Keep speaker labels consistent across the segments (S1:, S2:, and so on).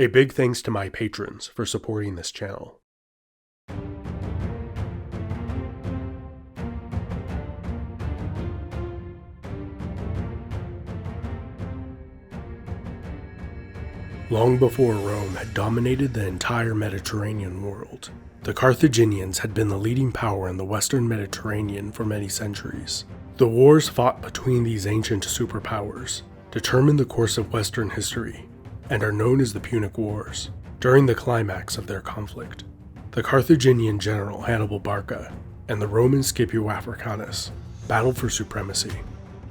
S1: A big thanks to my patrons for supporting this channel. Long before Rome had dominated the entire Mediterranean world, the Carthaginians had been the leading power in the Western Mediterranean for many centuries. The wars fought between these ancient superpowers determined the course of Western history and are known as the Punic Wars. During the climax of their conflict, the Carthaginian general Hannibal Barca and the Roman Scipio Africanus battled for supremacy.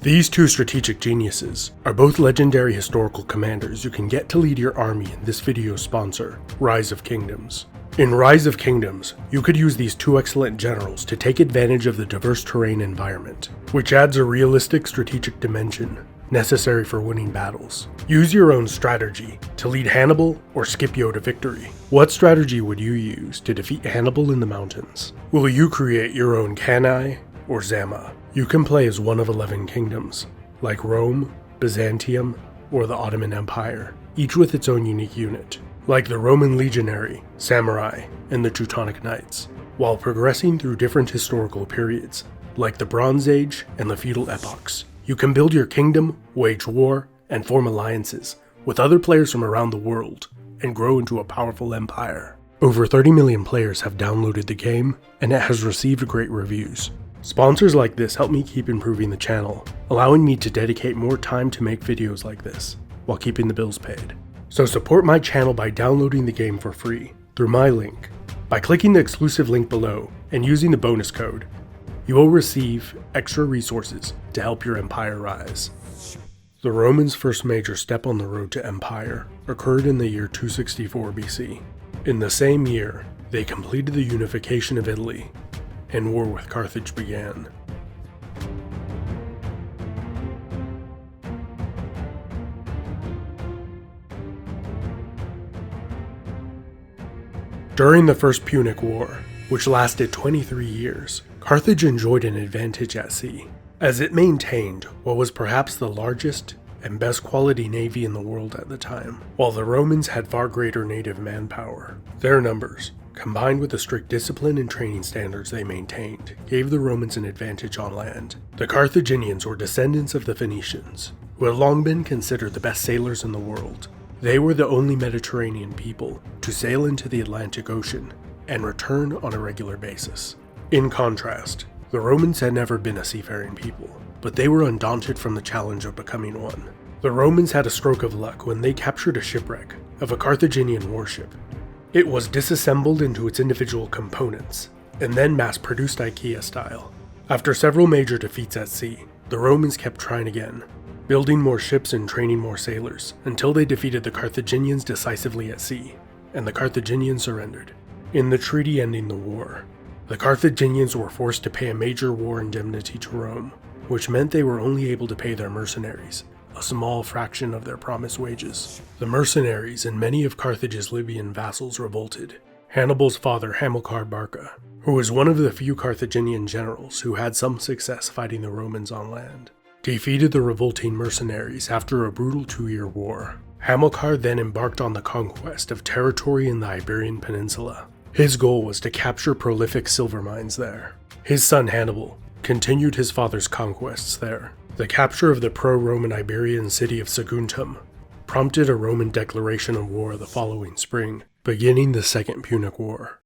S1: These two strategic geniuses are both legendary historical commanders you can get to lead your army in this video's sponsor, Rise of Kingdoms. In Rise of Kingdoms, you could use these two excellent generals to take advantage of the diverse terrain environment, which adds a realistic strategic dimension necessary for winning battles. Use your own strategy to lead Hannibal or Scipio to victory. What strategy would you use to defeat Hannibal in the mountains? Will you create your own Cannae or Zama? You can play as one of 11 kingdoms, like Rome, Byzantium, or the Ottoman Empire, each with its own unique unit, like the Roman legionary, samurai, and the Teutonic Knights, while progressing through different historical periods, like the Bronze Age and the feudal epochs. You can build your kingdom, wage war, and form alliances with other players from around the world, and grow into a powerful empire. Over 30 million players have downloaded the game, and it has received great reviews. Sponsors like this help me keep improving the channel, allowing me to dedicate more time to make videos like this, while keeping the bills paid. So support my channel by downloading the game for free, through my link. By clicking the exclusive link below, and using the bonus code, you will receive extra resources to help your empire rise. The Romans' first major step on the road to empire occurred in the year 264 BC. In the same year, they completed the unification of Italy, and war with Carthage began. During the First Punic War, which lasted 23 years, Carthage enjoyed an advantage at sea, as it maintained what was perhaps the largest and best quality navy in the world at the time, while the Romans had far greater native manpower. Their numbers, combined with the strict discipline and training standards they maintained, gave the Romans an advantage on land. The Carthaginians were descendants of the Phoenicians, who had long been considered the best sailors in the world. They were the only Mediterranean people to sail into the Atlantic Ocean and return on a regular basis. In contrast, the Romans had never been a seafaring people, but they were undaunted from the challenge of becoming one. The Romans had a stroke of luck when they captured a shipwreck of a Carthaginian warship. It was disassembled into its individual components, and then mass-produced IKEA style. After several major defeats at sea, the Romans kept trying again, building more ships and training more sailors, until they defeated the Carthaginians decisively at sea, and the Carthaginians surrendered. In the treaty ending the war, the Carthaginians were forced to pay a major war indemnity to Rome, which meant they were only able to pay their mercenaries a small fraction of their promised wages. The mercenaries and many of Carthage's Libyan vassals revolted. Hannibal's father, Hamilcar Barca, who was one of the few Carthaginian generals who had some success fighting the Romans on land, defeated the revolting mercenaries after a brutal 2-year war. Hamilcar then embarked on the conquest of territory in the Iberian Peninsula. His goal was to capture prolific silver mines there. His son Hannibal continued his father's conquests there. The capture of the pro-Roman Iberian city of Saguntum prompted a Roman declaration of war the following spring, beginning the Second Punic War.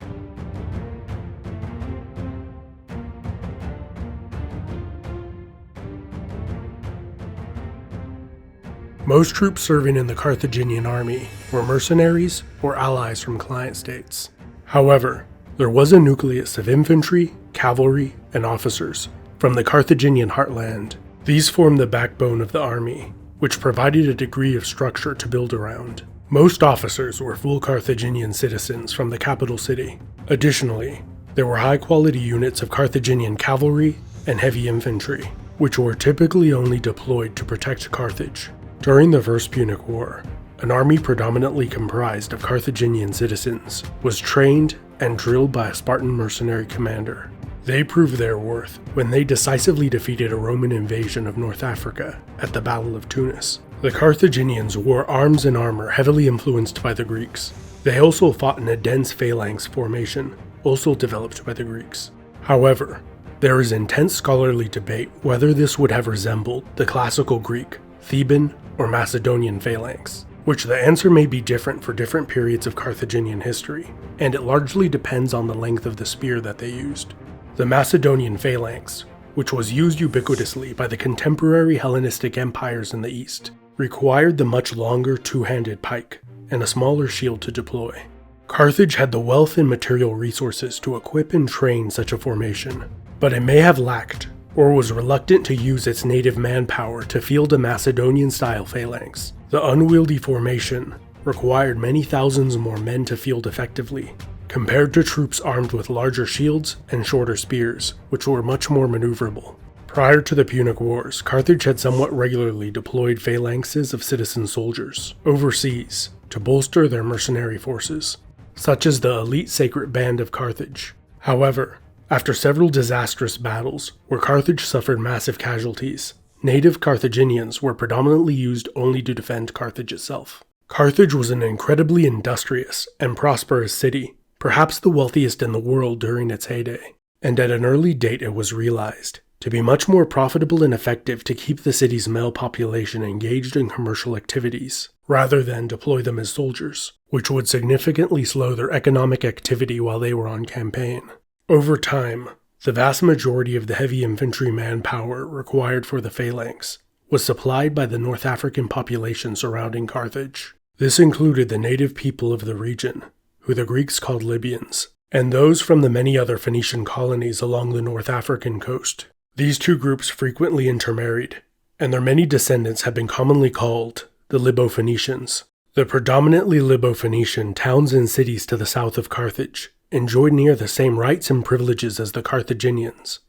S1: Most troops serving in the Carthaginian army were mercenaries or allies from client states. However, there was a nucleus of infantry, cavalry, and officers from the Carthaginian heartland. These formed the backbone of the army, which provided a degree of structure to build around. Most officers were full Carthaginian citizens from the capital city. Additionally, there were high-quality units of Carthaginian cavalry and heavy infantry, which were typically only deployed to protect Carthage. During the First Punic War, an army predominantly comprised of Carthaginian citizens was trained and drilled by a Spartan mercenary commander. They proved their worth when they decisively defeated a Roman invasion of North Africa at the Battle of Tunis. The Carthaginians wore arms and armor heavily influenced by the Greeks. They also fought in a dense phalanx formation, also developed by the Greeks. However, there is intense scholarly debate whether this would have resembled the classical Greek, Theban, or Macedonian phalanx, which the answer may be different for different periods of Carthaginian history, and it largely depends on the length of the spear that they used. The Macedonian phalanx, which was used ubiquitously by the contemporary Hellenistic empires in the east, required the much longer two-handed pike and a smaller shield to deploy. Carthage had the wealth and material resources to equip and train such a formation, but it may have lacked or was reluctant to use its native manpower to field a Macedonian-style phalanx. The unwieldy formation required many thousands more men to field effectively, compared to troops armed with larger shields and shorter spears, which were much more maneuverable. Prior to the Punic Wars, Carthage had somewhat regularly deployed phalanxes of citizen soldiers overseas to bolster their mercenary forces, such as the elite Sacred Band of Carthage. However, after several disastrous battles where Carthage suffered massive casualties, native Carthaginians were predominantly used only to defend Carthage itself. Carthage was an incredibly industrious and prosperous city, perhaps the wealthiest in the world during its heyday, and at an early date it was realized to be much more profitable and effective to keep the city's male population engaged in commercial activities, rather than deploy them as soldiers, which would significantly slow their economic activity while they were on campaign. Over time, the vast majority of the heavy infantry manpower required for the phalanx was supplied by the North African population surrounding Carthage. This included the native people of the region, who the Greeks called Libyans, and those from the many other Phoenician colonies along the North African coast. These two groups frequently intermarried, and their many descendants have been commonly called the Libo-Phoenicians. The predominantly Libo-Phoenician towns and cities to the south of Carthage enjoyed near the same rights and privileges as the Carthaginians,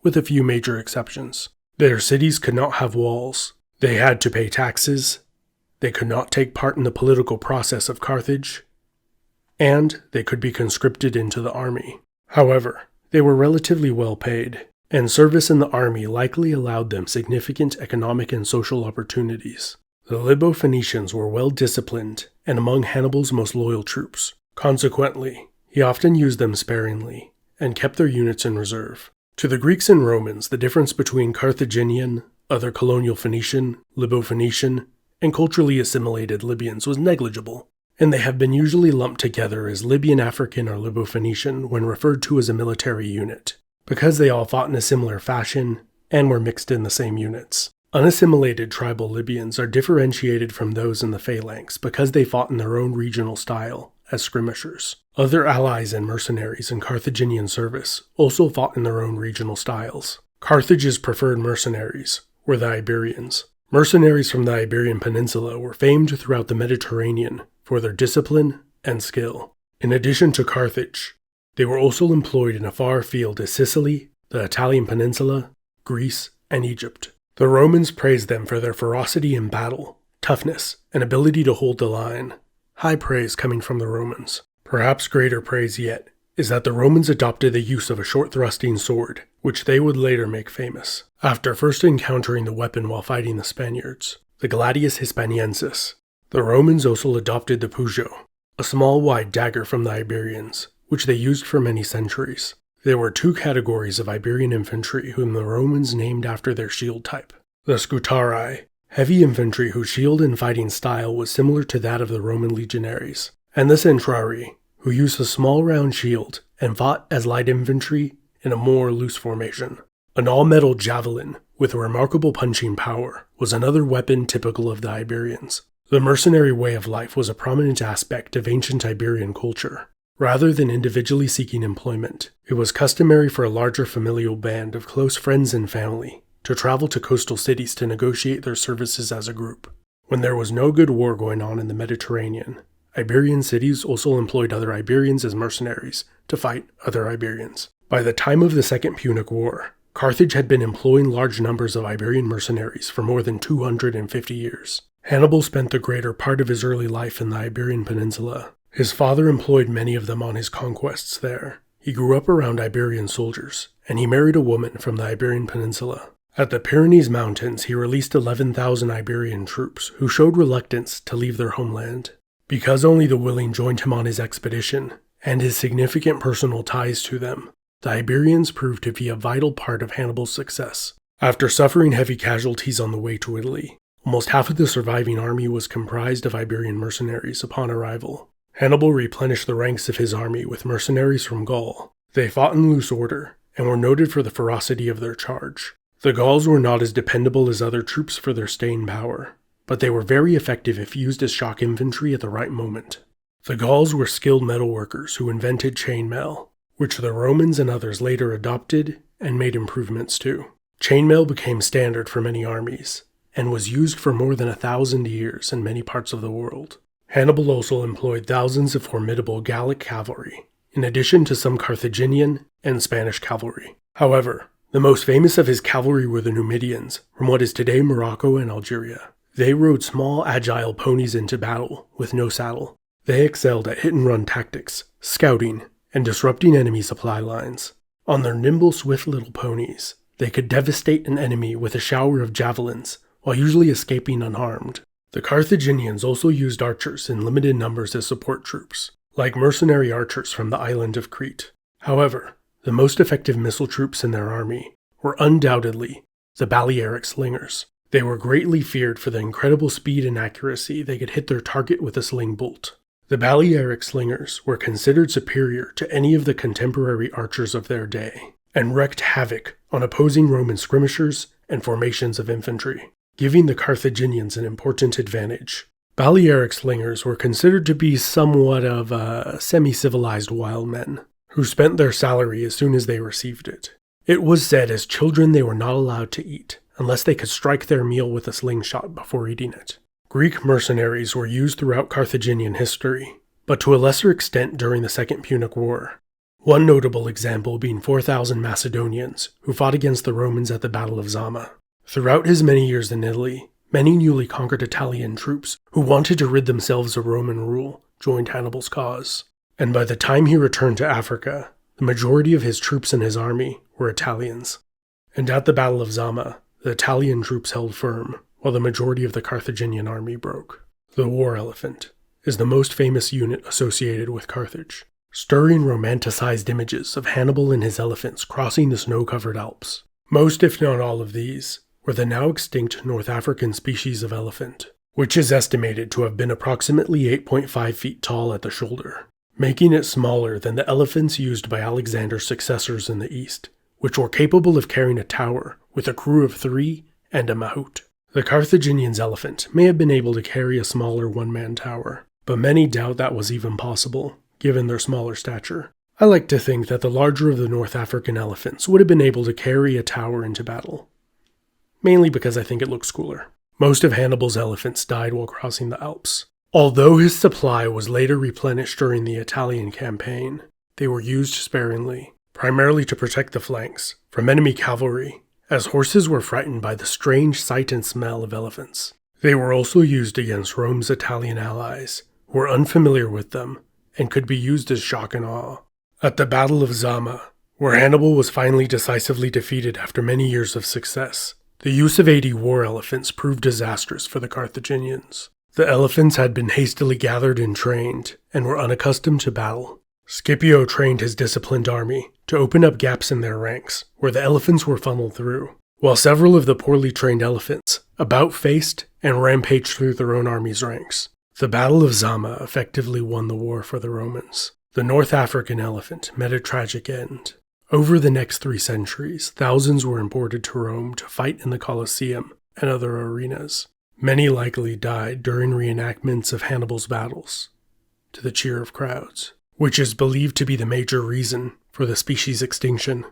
S1: with a few major exceptions. Their cities could not have walls, they had to pay taxes, they could not take part in the political process of Carthage, and they could be conscripted into the army. However, they were relatively well paid, and service in the army likely allowed them significant economic and social opportunities. The Libo-Phoenicians were well disciplined and among Hannibal's most loyal troops. Consequently, he often used them sparingly and kept their units in reserve. To the Greeks and Romans, the difference between Carthaginian, other colonial Phoenician, Libo-Phoenician, and culturally assimilated Libyans was negligible, and they have been usually lumped together as Libyan African or Libo-Phoenician when referred to as a military unit, because they all fought in a similar fashion and were mixed in the same units. Unassimilated tribal Libyans are differentiated from those in the phalanx because they fought in their own regional style as skirmishers. Other allies and mercenaries in Carthaginian service also fought in their own regional styles. Carthage's preferred mercenaries were the Iberians. Mercenaries from the Iberian Peninsula were famed throughout the Mediterranean for their discipline and skill. In addition to Carthage, they were also employed in a far field as Sicily, the Italian Peninsula, Greece, and Egypt. The Romans praised them for their ferocity in battle, toughness, and ability to hold the line. High praise coming from the Romans. Perhaps greater praise yet is that the Romans adopted the use of a short-thrusting sword, which they would later make famous. After first encountering the weapon while fighting the Spaniards, the gladius hispaniensis, the Romans also adopted the pujo, a small wide dagger from the Iberians, which they used for many centuries. There were two categories of Iberian infantry whom the Romans named after their shield type. The scutari, heavy infantry whose shield and fighting style was similar to that of the Roman legionaries, and the centrari, who used a small round shield and fought as light infantry in a more loose formation. An all-metal javelin with a remarkable punching power was another weapon typical of the Iberians. The mercenary way of life was a prominent aspect of ancient Iberian culture. Rather than individually seeking employment, it was customary for a larger familial band of close friends and family to travel to coastal cities to negotiate their services as a group. When there was no good war going on in the Mediterranean, Iberian cities also employed other Iberians as mercenaries to fight other Iberians. By the time of the Second Punic War, Carthage had been employing large numbers of Iberian mercenaries for more than 250 years. Hannibal spent the greater part of his early life in the Iberian Peninsula. His father employed many of them on his conquests there. He grew up around Iberian soldiers, and he married a woman from the Iberian Peninsula. At the Pyrenees Mountains, he released 11,000 Iberian troops who showed reluctance to leave their homeland. Because only the willing joined him on his expedition, and his significant personal ties to them, the Iberians proved to be a vital part of Hannibal's success. After suffering heavy casualties on the way to Italy, almost half of the surviving army was comprised of Iberian mercenaries upon arrival. Hannibal replenished the ranks of his army with mercenaries from Gaul. They fought in loose order, and were noted for the ferocity of their charge. The Gauls were not as dependable as other troops for their staying power, but they were very effective if used as shock infantry at the right moment. The Gauls were skilled metalworkers who invented chainmail, which the Romans and others later adopted and made improvements to. Chainmail became standard for many armies, and was used for more than 1,000 years in many parts of the world. Hannibal also employed thousands of formidable Gallic cavalry, in addition to some Carthaginian and Spanish cavalry. However, the most famous of his cavalry were the Numidians, from what is today Morocco and Algeria. They rode small, agile ponies into battle, with no saddle. They excelled at hit-and-run tactics, scouting, and disrupting enemy supply lines. On their nimble, swift little ponies, they could devastate an enemy with a shower of javelins, while usually escaping unharmed. The Carthaginians also used archers in limited numbers as support troops, like mercenary archers from the island of Crete. However, the most effective missile troops in their army were undoubtedly the Balearic slingers. They were greatly feared for the incredible speed and accuracy they could hit their target with a sling bolt. The Balearic slingers were considered superior to any of the contemporary archers of their day, and wreaked havoc on opposing Roman skirmishers and formations of infantry, giving the Carthaginians an important advantage. Balearic slingers were considered to be somewhat of semi-civilized wild men, who spent their salary as soon as they received it. It was said as children they were not allowed to eat, unless they could strike their meal with a slingshot before eating it. Greek mercenaries were used throughout Carthaginian history, but to a lesser extent during the Second Punic War. One notable example being 4,000 Macedonians who fought against the Romans at the Battle of Zama. Throughout his many years in Italy, many newly conquered Italian troops who wanted to rid themselves of Roman rule joined Hannibal's cause. And by the time he returned to Africa, the majority of his troops in his army were Italians. And at the Battle of Zama, the Italian troops held firm, while the majority of the Carthaginian army broke. The war elephant is the most famous unit associated with Carthage, stirring romanticized images of Hannibal and his elephants crossing the snow-covered Alps. Most, if not all of these, were the now extinct North African species of elephant, which is estimated to have been approximately 8.5 feet tall at the shoulder, making it smaller than the elephants used by Alexander's successors in the East, which were capable of carrying a tower with a crew of 3 and a mahout. The Carthaginians' elephant may have been able to carry a smaller one-man tower, but many doubt that was even possible, given their smaller stature. I like to think that the larger of the North African elephants would have been able to carry a tower into battle, mainly because I think it looks cooler. Most of Hannibal's elephants died while crossing the Alps. Although his supply was later replenished during the Italian campaign, they were used sparingly, primarily to protect the flanks from enemy cavalry, as horses were frightened by the strange sight and smell of elephants. They were also used against Rome's Italian allies, who were unfamiliar with them and could be used as shock and awe. At the Battle of Zama, where Hannibal was finally decisively defeated after many years of success, the use of 80 war elephants proved disastrous for the Carthaginians. The elephants had been hastily gathered and trained, and were unaccustomed to battle. Scipio trained his disciplined army to open up gaps in their ranks, where the elephants were funneled through, while several of the poorly trained elephants about-faced and rampaged through their own army's ranks. The Battle of Zama effectively won the war for the Romans. The North African elephant met a tragic end. Over the next 3 centuries, thousands were imported to Rome to fight in the Colosseum and other arenas. Many likely died during reenactments of Hannibal's battles, to the cheer of crowds, which is believed to be the major reason for the species' extinction.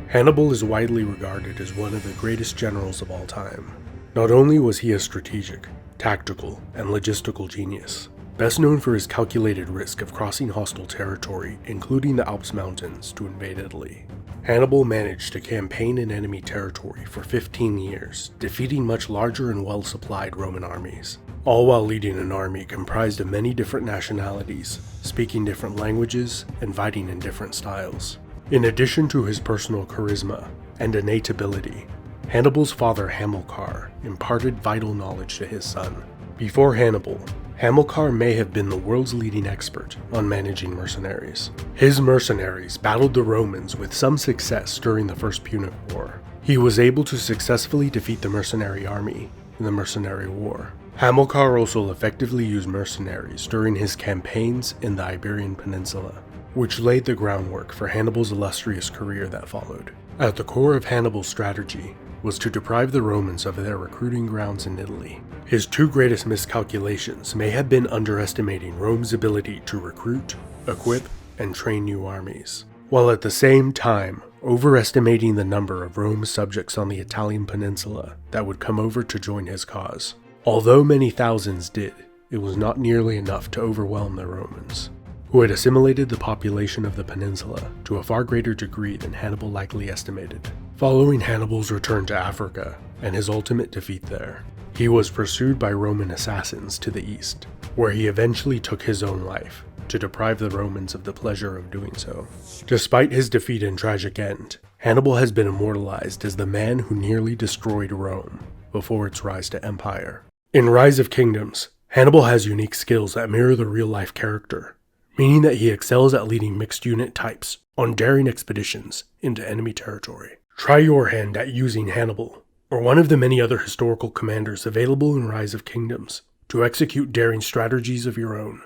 S1: Hannibal is widely regarded as one of the greatest generals of all time. Not only was he a strategic, tactical, and logistical genius, best known for his calculated risk of crossing hostile territory, including the Alps Mountains, to invade Italy. Hannibal managed to campaign in enemy territory for 15 years, defeating much larger and well-supplied Roman armies. all while leading an army comprised of many different nationalities, speaking different languages, and fighting in different styles. In addition to his personal charisma and innate ability, Hannibal's father Hamilcar imparted vital knowledge to his son. Before Hannibal, Hamilcar may have been the world's leading expert on managing mercenaries. His mercenaries battled the Romans with some success during the First Punic War. He was able to successfully defeat the mercenary army in the Mercenary War. Hamilcar also effectively used mercenaries during his campaigns in the Iberian Peninsula, which laid the groundwork for Hannibal's illustrious career that followed. At the core of Hannibal's strategy was to deprive the Romans of their recruiting grounds in Italy. His two greatest miscalculations may have been underestimating Rome's ability to recruit, equip, and train new armies, while at the same time overestimating the number of Rome's subjects on the Italian peninsula that would come over to join his cause. Although many thousands did, it was not nearly enough to overwhelm the Romans, who had assimilated the population of the peninsula to a far greater degree than Hannibal likely estimated. Following Hannibal's return to Africa and his ultimate defeat there, he was pursued by Roman assassins to the east, where he eventually took his own life to deprive the Romans of the pleasure of doing so. Despite his defeat and tragic end, Hannibal has been immortalized as the man who nearly destroyed Rome before its rise to empire. In Rise of Kingdoms, Hannibal has unique skills that mirror the real-life character, meaning that he excels at leading mixed unit types on daring expeditions into enemy territory. Try your hand at using Hannibal, or one of the many other historical commanders available in Rise of Kingdoms, to execute daring strategies of your own.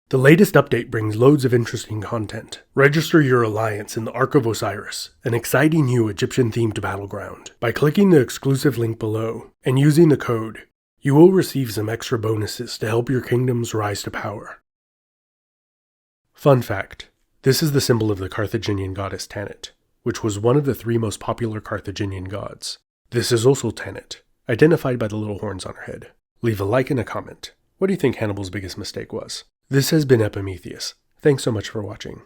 S1: The latest update brings loads of interesting content. Register your alliance in the Ark of Osiris, an exciting new Egyptian-themed battleground. By clicking the exclusive link below and using the code, you will receive some extra bonuses to help your kingdoms rise to power. Fun fact, this is the symbol of the Carthaginian goddess Tanit, which was one of the 3 most popular Carthaginian gods. This is also Tanit, identified by the little horns on her head. Leave a like and a comment. What do you think Hannibal's biggest mistake was? This has been Epimetheus. Thanks so much for watching.